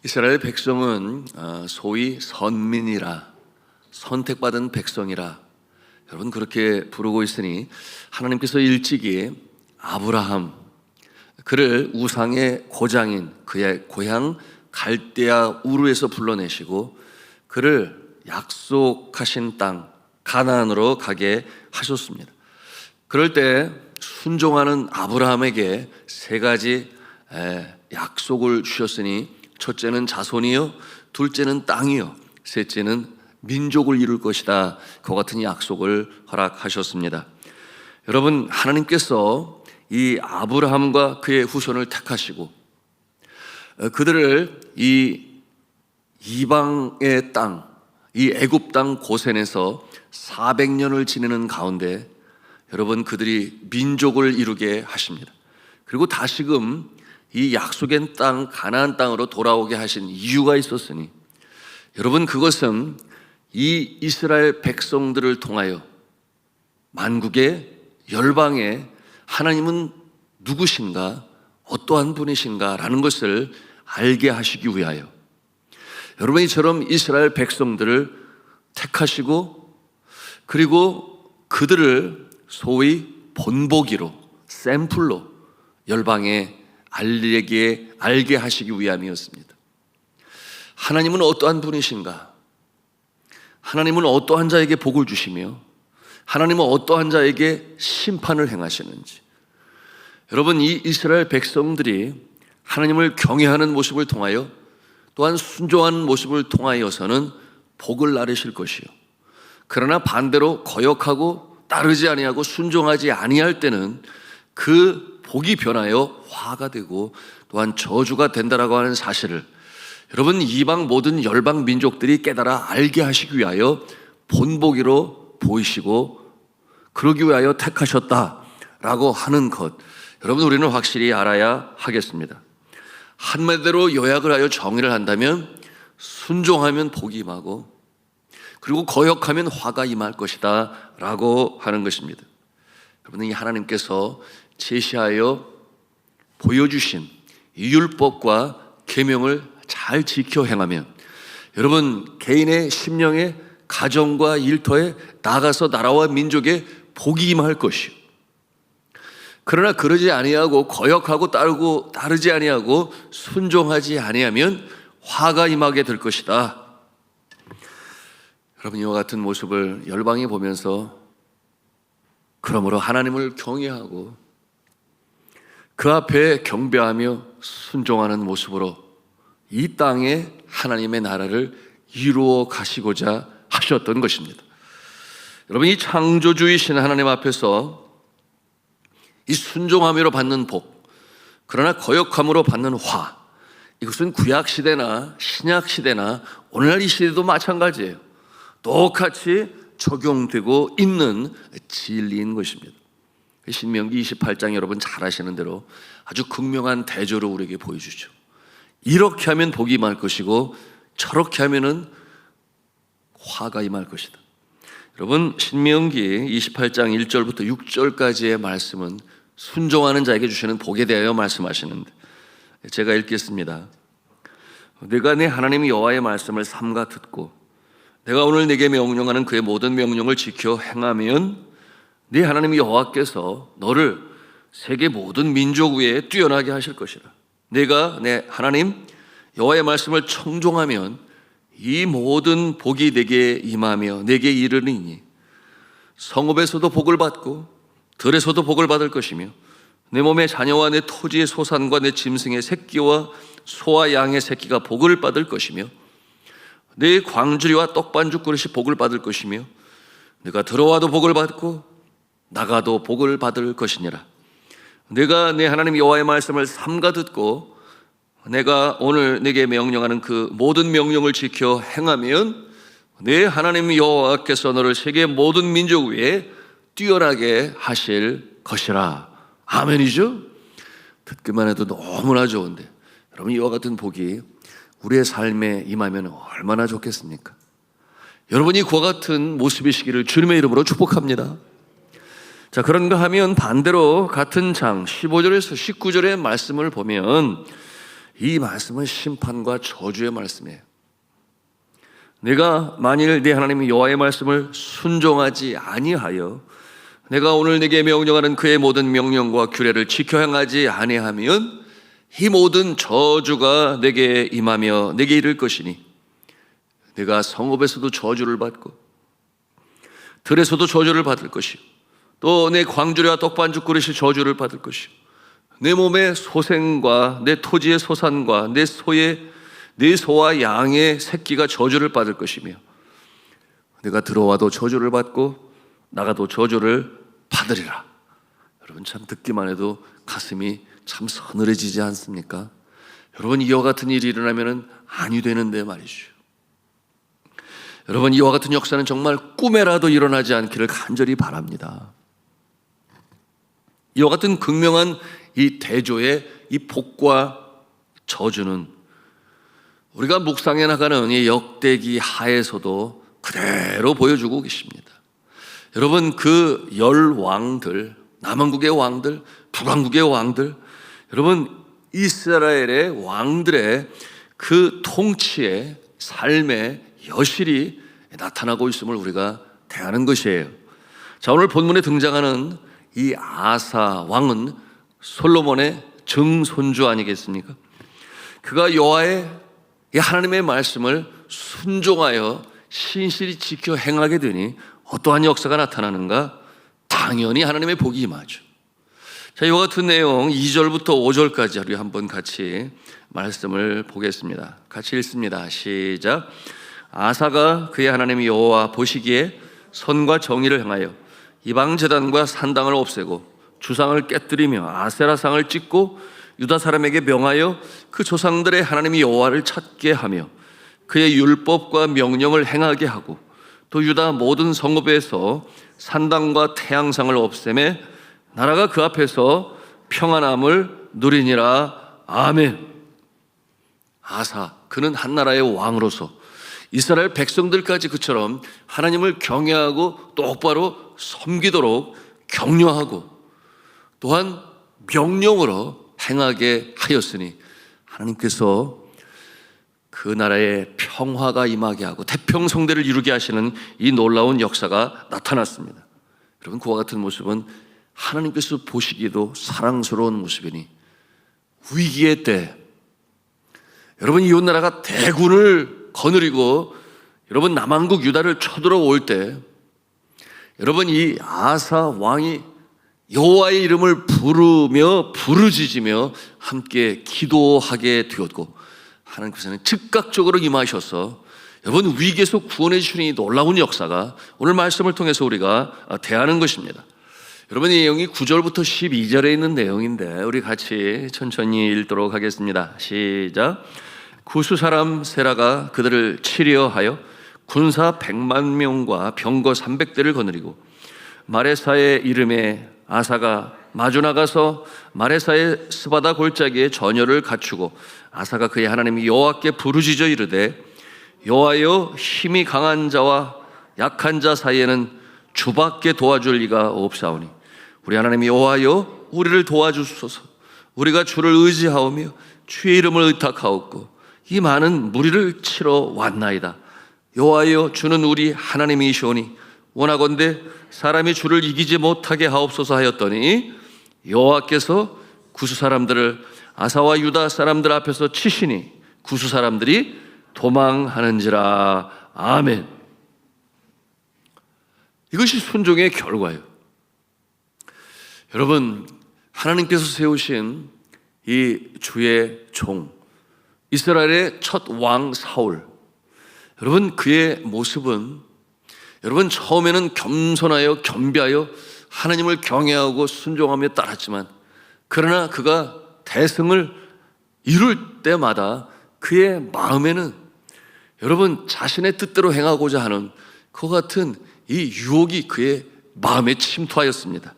이스라엘 백성은 소위 선민이라, 선택받은 백성이라 여러분 그렇게 부르고 있으니, 하나님께서 일찍이 아브라함, 그를 우상의 고장인 그의 고향 갈대아 우르에서 불러내시고 그를 약속하신 땅 가나안으로 가게 하셨습니다. 그럴 때 순종하는 아브라함에게 세 가지 약속을 주셨으니, 첫째는 자손이요, 둘째는 땅이요, 셋째는 민족을 이룰 것이다. 그와 같은 약속을 허락하셨습니다. 여러분, 하나님께서 이 아브라함과 그의 후손을 택하시고 그들을 이 이방의 땅, 이 애굽 땅 고센에서 400년을 지내는 가운데 여러분 그들이 민족을 이루게 하십니다. 그리고 다시금 이 약속의 땅 가나안 땅으로 돌아오게 하신 이유가 있었으니, 여러분 그것은 이 이스라엘 백성들을 통하여 만국의 열방에 하나님은 누구신가, 어떠한 분이신가 라는 것을 알게 하시기 위하여 여러분 이처럼 이스라엘 백성들을 택하시고 그리고 그들을 소위 본보기로, 샘플로 열방에 알게 하시기 위함이었습니다. 하나님은 어떠한 분이신가, 하나님은 어떠한 자에게 복을 주시며 하나님은 어떠한 자에게 심판을 행하시는지, 여러분 이 이스라엘 백성들이 하나님을 경외하는 모습을 통하여 또한 순종하는 모습을 통하여서는 복을 나르실 것이요, 그러나 반대로 거역하고 따르지 아니하고 순종하지 아니할 때는 그 복이 변하여 화가 되고 또한 저주가 된다라고 하는 사실을 여러분 이방 모든 열방 민족들이 깨달아 알게 하시기 위하여 본보기로 보이시고 그러기 위하여 택하셨다라고 하는 것, 여러분 우리는 확실히 알아야 하겠습니다. 한마디로 요약을 하여 정의를 한다면, 순종하면 복이 임하고 그리고 거역하면 화가 임할 것이다 라고 하는 것입니다. 여러분, 이 하나님께서 제시하여 보여주신 이 율법과 계명을 잘 지켜 행하면 여러분 개인의 심령의 가정과 일터에 나가서 나라와 민족에 복이 임할 것이요, 그러나 그러지 아니하고 거역하고 따르지 아니하고 순종하지 아니하면 화가 임하게 될 것이다. 여러분 이와 같은 모습을 열방이 보면서 그러므로 하나님을 경외하고 그 앞에 경배하며 순종하는 모습으로 이 땅에 하나님의 나라를 이루어 가시고자 하셨던 것입니다. 여러분 이 창조주이신 하나님 앞에서 이 순종함으로 받는 복, 그러나 거역함으로 받는 화, 이것은 구약시대나 신약시대나 오늘날 이 시대도 마찬가지예요. 똑같이 적용되고 있는 진리인 것입니다. 신명기 28장 여러분 잘 아시는 대로 아주 극명한 대조로 우리에게 보여주죠. 이렇게 하면 복이 임할 것이고 저렇게 하면은 화가 임할 것이다. 여러분 신명기 28장 1절부터 6절까지의 말씀은 순종하는 자에게 주시는 복에 대하여 말씀하시는데, 제가 읽겠습니다. 내가 내 하나님 여호와의 말씀을 삼가 듣고 내가 오늘 내게 명령하는 그의 모든 명령을 지켜 행하면 네 하나님 여호와께서 너를 세계 모든 민족 위에 뛰어나게 하실 것이라. 내가 내 하나님 여호와의 말씀을 청종하면 이 모든 복이 내게 임하며 내게 이르리니 성읍에서도 복을 받고 들에서도 복을 받을 것이며 내 몸의 자녀와 내 토지의 소산과 내 짐승의 새끼와 소와 양의 새끼가 복을 받을 것이며 내 광주리와 떡반죽 그릇이 복을 받을 것이며 내가 들어와도 복을 받고 나가도 복을 받을 것이니라. 내가 내 하나님 여호와의 말씀을 삼가 듣고 내가 오늘 내게 명령하는 그 모든 명령을 지켜 행하면 내 하나님 여호와께서 너를 세계 모든 민족 위에 뛰어나게 하실 것이라. 아멘이죠? 듣기만 해도 너무나 좋은데 여러분 이와 같은 복이 우리의 삶에 임하면 얼마나 좋겠습니까? 여러분이 그와 같은 모습이시기를 주님의 이름으로 축복합니다. 자, 그런가 하면 반대로 같은 장 15절에서 19절의 말씀을 보면 이 말씀은 심판과 저주의 말씀이에요. 내가 만일 네 하나님 여호와의 말씀을 순종하지 아니하여 내가 오늘 네게 명령하는 그의 모든 명령과 규례를 지켜 행하지 아니하면 이 모든 저주가 내게 임하며 내게 이를 것이니 내가 성읍에서도 저주를 받고 들에서도 저주를 받을 것이요 또 내 광주리와 떡반죽 그릇이 저주를 받을 것이요 내 몸의 소생과 내 토지의 소산과 내 소와 양의 새끼가 저주를 받을 것이며 내가 들어와도 저주를 받고 나가도 저주를 받으리라. 여러분, 참 듣기만 해도 가슴이 참 서늘해지지 않습니까? 여러분, 이와 같은 일이 일어나면 아니 되는데 말이죠. 여러분, 이와 같은 역사는 정말 꿈에라도 일어나지 않기를 간절히 바랍니다. 이와 같은 극명한 이 대조의 이 복과 저주는 우리가 묵상해 나가는 이 역대기 하에서도 그대로 보여주고 계십니다. 여러분, 그 10왕들, 남왕국의 왕들, 북왕국의 왕들, 여러분, 이스라엘의 왕들의 그 통치의 삶의 여실히 나타나고 있음을 우리가 대하는 것이에요. 자, 오늘 본문에 등장하는 이 아사 왕은 솔로몬의 증손주 아니겠습니까? 그가 여호와의 하나님의 말씀을 순종하여 신실히 지켜 행하게 되니 어떠한 역사가 나타나는가? 당연히 하나님의 복이 임하죠. 자, 이와 같은 내용 2절부터 5절까지 우리 한번 같이 말씀을 보겠습니다. 같이 읽습니다. 시작. 아사가 그의 하나님 여호와 보시기에 선과 정의를 행하여 이방 제단과 산당을 없애고 주상을 깨뜨리며 아세라상을 찢고 유다 사람에게 명하여 그 조상들의 하나님 여호와를 찾게 하며 그의 율법과 명령을 행하게 하고 또 유다 모든 성읍에서 산당과 태양상을 없애매 나라가 그 앞에서 평안함을 누리니라. 아멘. 아사, 그는 한 나라의 왕으로서 이스라엘 백성들까지 그처럼 하나님을 경외하고 똑바로 섬기도록 격려하고 또한 명령으로 행하게 하였으니 하나님께서 그 나라에 평화가 임하게 하고 태평성대를 이루게 하시는 이 놀라운 역사가 나타났습니다. 여러분, 그와 같은 모습은 하나님께서 보시기에도 사랑스러운 모습이니 위기의 때 여러분, 이웃나라가 대군을 거느리고 여러분 남왕국 유다를 쳐들어올 때 여러분, 이 아사 왕이 여호와의 이름을 부르며 부르짖으며 함께 기도하게 되었고 하나님께서는 즉각적으로 임하셔서 여러분 위기에서 구원해 주시는 이 놀라운 역사가 오늘 말씀을 통해서 우리가 대하는 것입니다. 여러분, 이 내용이 9절부터 12절에 있는 내용인데 우리 같이 천천히 읽도록 하겠습니다. 시작. 구스 사람 세라가 그들을 치려하여 군사 100만 명과 병거 300대를 거느리고 마레사의 이름에 아사가 마주 나가서 마레사의 스바다 골짜기에 전열을 갖추고 아사가 그의 하나님 여호와께 부르짖어 이르되 여호와여, 힘이 강한 자와 약한 자 사이에는 주밖에 도와줄 리가 없사오니 우리 하나님 여호와여, 우리를 도와주소서. 우리가 주를 의지하오며 주의 이름을 의탁하옵고 이 많은 무리를 치러 왔나이다. 여호와여, 주는 우리 하나님이시오니 원하건대 사람이 주를 이기지 못하게 하옵소서 하였더니 여호와께서 구스 사람들을 아사와 유다 사람들 앞에서 치시니 구스 사람들이 도망하는지라. 아멘. 이것이 순종의 결과예요. 여러분, 하나님께서 세우신 이 주의 종 이스라엘의 첫 왕 사울, 여러분 그의 모습은 여러분 처음에는 겸손하여 겸비하여 하나님을 경외하고 순종하며 따랐지만 그러나 그가 대승을 이룰 때마다 그의 마음에는 여러분 자신의 뜻대로 행하고자 하는 그와 같은 이 유혹이 그의 마음에 침투하였습니다.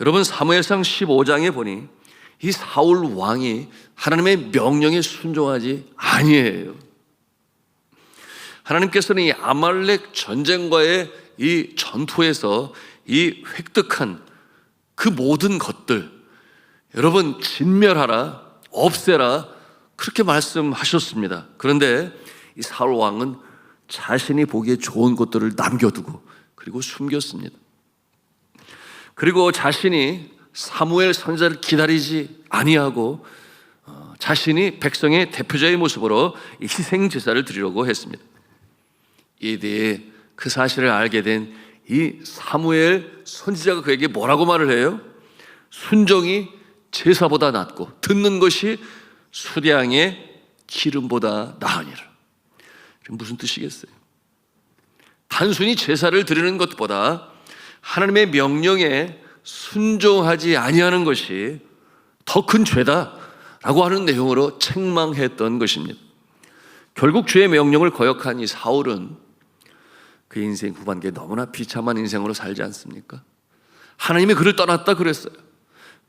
여러분, 사무엘상 15장에 보니 이 사울 왕이 하나님의 명령에 순종하지 아니해요. 하나님께서는 이 아말렉 전쟁과의 이 전투에서 이 획득한 그 모든 것들 여러분 진멸하라, 없애라 그렇게 말씀하셨습니다. 그런데 이 사울 왕은 자신이 보기에 좋은 것들을 남겨두고 그리고 숨겼습니다. 그리고 자신이 사무엘 선지자를 기다리지 아니하고 자신이 백성의 대표자의 모습으로 희생 제사를 드리려고 했습니다. 이에 대해 그 사실을 알게 된 이 사무엘 선지자가 그에게 뭐라고 말을 해요? 순종이 제사보다 낫고 듣는 것이 수량의 기름보다 나으니라. 무슨 뜻이겠어요? 단순히 제사를 드리는 것보다 하나님의 명령에 순종하지 아니하는 것이 더 큰 죄다라고 하는 내용으로 책망했던 것입니다. 결국 주의 명령을 거역한 이 사울은 그 인생 후반기에 너무나 비참한 인생으로 살지 않습니까? 하나님이 그를 떠났다 그랬어요.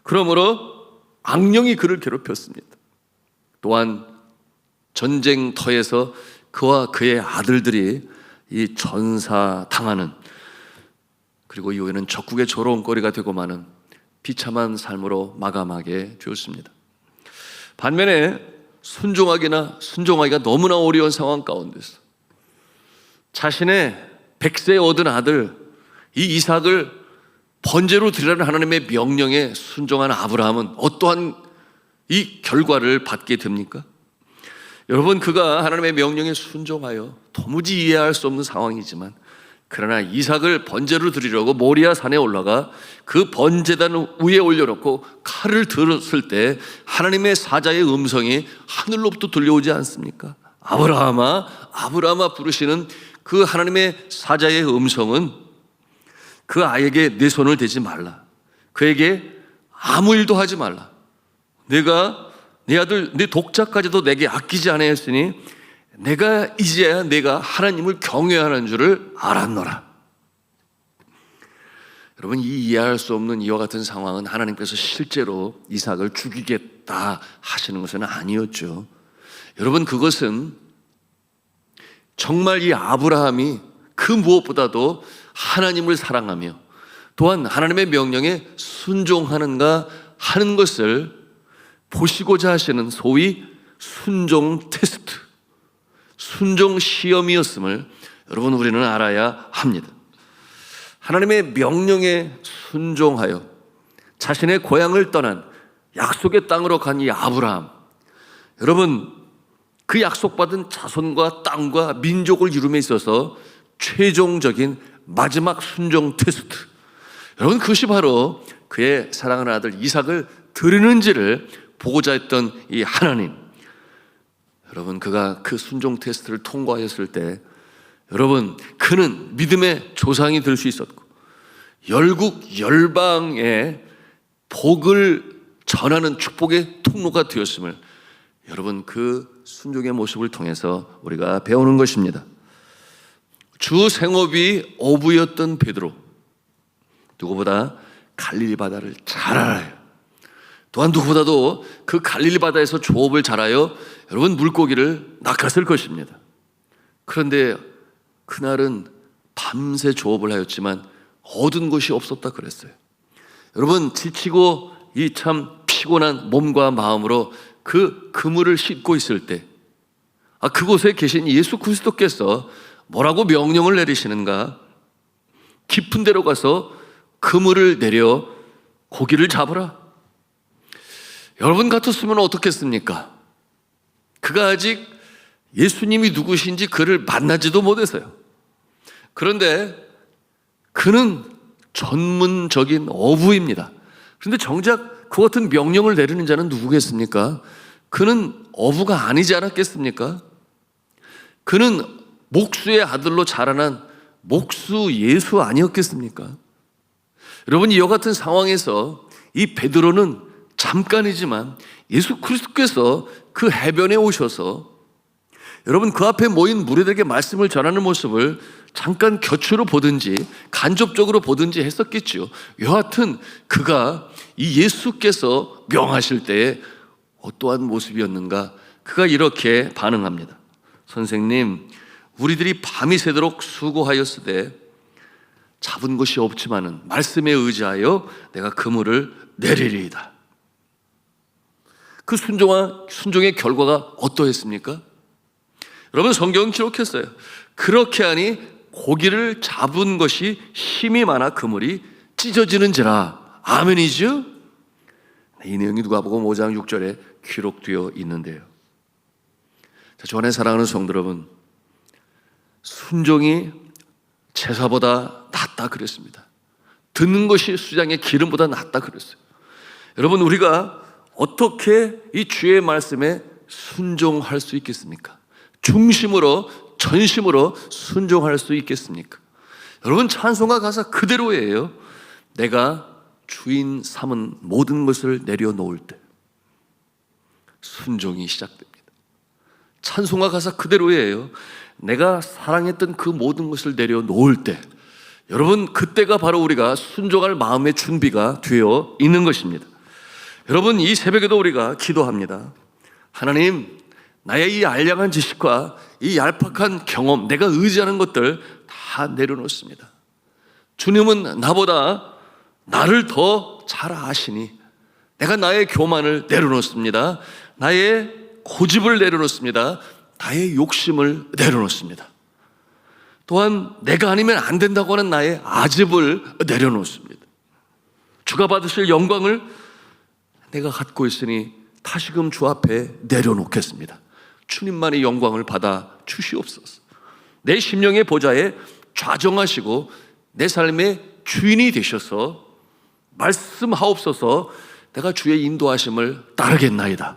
그러므로 악령이 그를 괴롭혔습니다. 또한 전쟁터에서 그와 그의 아들들이 이 전사당하는, 그리고 이후에는 적국의 조롱거리가 되고 마는 비참한 삶으로 마감하게 되었습니다. 반면에 순종하기가 너무나 어려운 상황 가운데서 자신의 100세에 얻은 아들 이 이삭을 번제로 드리라는 하나님의 명령에 순종한 아브라함은 어떠한 이 결과를 받게 됩니까? 여러분, 그가 하나님의 명령에 순종하여 도무지 이해할 수 없는 상황이지만 그러나 이삭을 번제로 드리려고 모리아 산에 올라가 그 번제단 위에 올려놓고 칼을 들었을 때 하나님의 사자의 음성이 하늘로부터 들려오지 않습니까? 아브라함아, 아브라함아 부르시는 그 하나님의 사자의 음성은 그 아이에게 내 손을 대지 말라, 그에게 아무 일도 하지 말라, 내가 내 아들 내 독자까지도 내게 아끼지 아니하였으니 내가 이제야 내가 하나님을 경외하는 줄을 알았노라. 여러분, 이 이해할 수 없는 이와 같은 상황은 하나님께서 실제로 이삭을 죽이겠다 하시는 것은 아니었죠. 여러분, 그것은 정말 이 아브라함이 그 무엇보다도 하나님을 사랑하며 또한 하나님의 명령에 순종하는가 하는 것을 보시고자 하시는 소위 순종 테스트, 순종 시험이었음을 여러분 우리는 알아야 합니다. 하나님의 명령에 순종하여 자신의 고향을 떠난 약속의 땅으로 간 이 아브라함, 여러분 그 약속받은 자손과 땅과 민족을 이룸에 있어서 최종적인 마지막 순종 테스트, 여러분 그것이 바로 그의 사랑하는 아들 이삭을 드리는지를 보고자 했던 이 하나님. 여러분, 그가 그 순종 테스트를 통과했을 때 여러분 그는 믿음의 조상이 될 수 있었고 열국 열방의 복을 전하는 축복의 통로가 되었음을 여러분 그 순종의 모습을 통해서 우리가 배우는 것입니다. 주 생업이 어부였던 베드로, 누구보다 갈릴리 바다를 잘 알아요. 또한 누구보다도 그 갈릴리 바다에서 조업을 잘하여 여러분 물고기를 낚았을 것입니다. 그런데 그날은 밤새 조업을 하였지만 얻은 것이 없었다 그랬어요. 여러분, 지치고 이 참 피곤한 몸과 마음으로 그 그물을 싣고 있을 때 그곳에 계신 예수 그리스도께서 뭐라고 명령을 내리시는가? 깊은 데로 가서 그물을 내려 고기를 잡으라. 여러분 같았으면 어떻겠습니까? 그가 아직 예수님이 누구신지 그를 만나지도 못해서요. 그런데 그는 전문적인 어부입니다. 그런데 정작 그 같은 명령을 내리는 자는 누구겠습니까? 그는 어부가 아니지 않았겠습니까? 그는 목수의 아들로 자라난 목수 예수 아니었겠습니까? 여러분, 이와 같은 상황에서 이 베드로는 잠깐이지만 예수 그리스도께서 그 해변에 오셔서 여러분 그 앞에 모인 무리들에게 말씀을 전하는 모습을 잠깐 곁으로 보든지 간접적으로 보든지 했었겠죠. 여하튼 그가 이 예수께서 명하실 때에 어떠한 모습이었는가? 그가 이렇게 반응합니다. 선생님, 우리들이 밤이 새도록 수고하였으되 잡은 것이 없지만은 말씀에 의지하여 내가 그물을 내리리이다. 그 순종의 결과가 어떠했습니까? 여러분, 성경은 기록했어요. 그렇게 하니 고기를 잡은 것이 힘이 많아 그물이 찢어지는지라. 아멘이죠? 이 내용이 누가복음 5장 6절에 기록되어 있는데요. 주 안에 사랑하는 성도 여러분, 순종이 제사보다 낫다 그랬습니다. 듣는 것이 수장의 기름보다 낫다 그랬어요. 여러분, 우리가 어떻게 이 주의 말씀에 순종할 수 있겠습니까? 중심으로, 전심으로 순종할 수 있겠습니까? 여러분, 찬송가 가사 그대로예요. 내가 주인 삼은 모든 것을 내려놓을 때 순종이 시작됩니다. 찬송가 가사 그대로예요. 내가 사랑했던 그 모든 것을 내려놓을 때, 여러분, 그때가 바로 우리가 순종할 마음의 준비가 되어 있는 것입니다. 여러분, 이 새벽에도 우리가 기도합니다. 하나님, 나의 이 알량한 지식과 이 얄팍한 경험, 내가 의지하는 것들 다 내려놓습니다. 주님은 나보다 나를 더 잘 아시니 내가 나의 교만을 내려놓습니다. 나의 고집을 내려놓습니다. 나의 욕심을 내려놓습니다. 또한 내가 아니면 안 된다고 하는 나의 아집을 내려놓습니다. 주가 받으실 영광을 내가 갖고 있으니 다시금 주 앞에 내려놓겠습니다. 주님만의 영광을 받아 주시옵소서. 내 심령의 보좌에 좌정하시고 내 삶의 주인이 되셔서 말씀하옵소서. 내가 주의 인도하심을 따르겠나이다.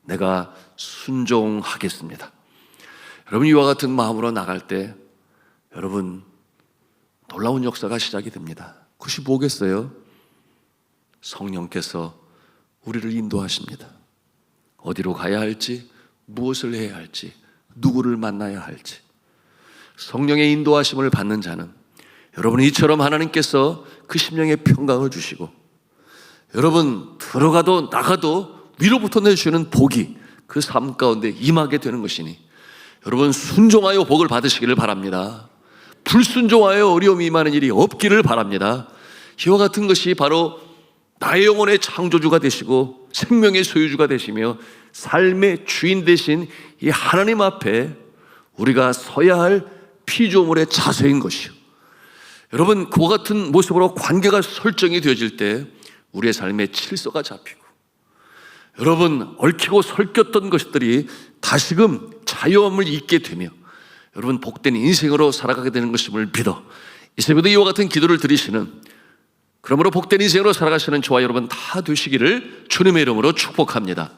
내가 순종하겠습니다. 여러분, 이와 같은 마음으로 나갈 때 여러분, 놀라운 역사가 시작이 됩니다. 그것이 뭐겠어요? 성령께서 우리를 인도하십니다. 어디로 가야 할지, 무엇을 해야 할지, 누구를 만나야 할지. 성령의 인도하심을 받는 자는 여러분, 이처럼 하나님께서 그 심령의 평강을 주시고, 여러분, 들어가도 나가도 위로부터 내주시는 복이 그 삶 가운데 임하게 되는 것이니, 여러분, 순종하여 복을 받으시기를 바랍니다. 불순종하여 어려움이 임하는 일이 없기를 바랍니다. 이와 같은 것이 바로 나의 영혼의 창조주가 되시고 생명의 소유주가 되시며 삶의 주인 되신 이 하나님 앞에 우리가 서야 할 피조물의 자세인 것이요, 여러분, 그와 같은 모습으로 관계가 설정이 되어질 때 우리의 삶의 질서가 잡히고, 여러분, 얽히고 설켰던 것들이 다시금 자유함을 잊게 되며 여러분, 복된 인생으로 살아가게 되는 것임을 믿어 이 새벽에 이와 같은 기도를 드리시는, 그러므로 복된 인생으로 살아가시는 저와 여러분 다 되시기를 주님의 이름으로 축복합니다.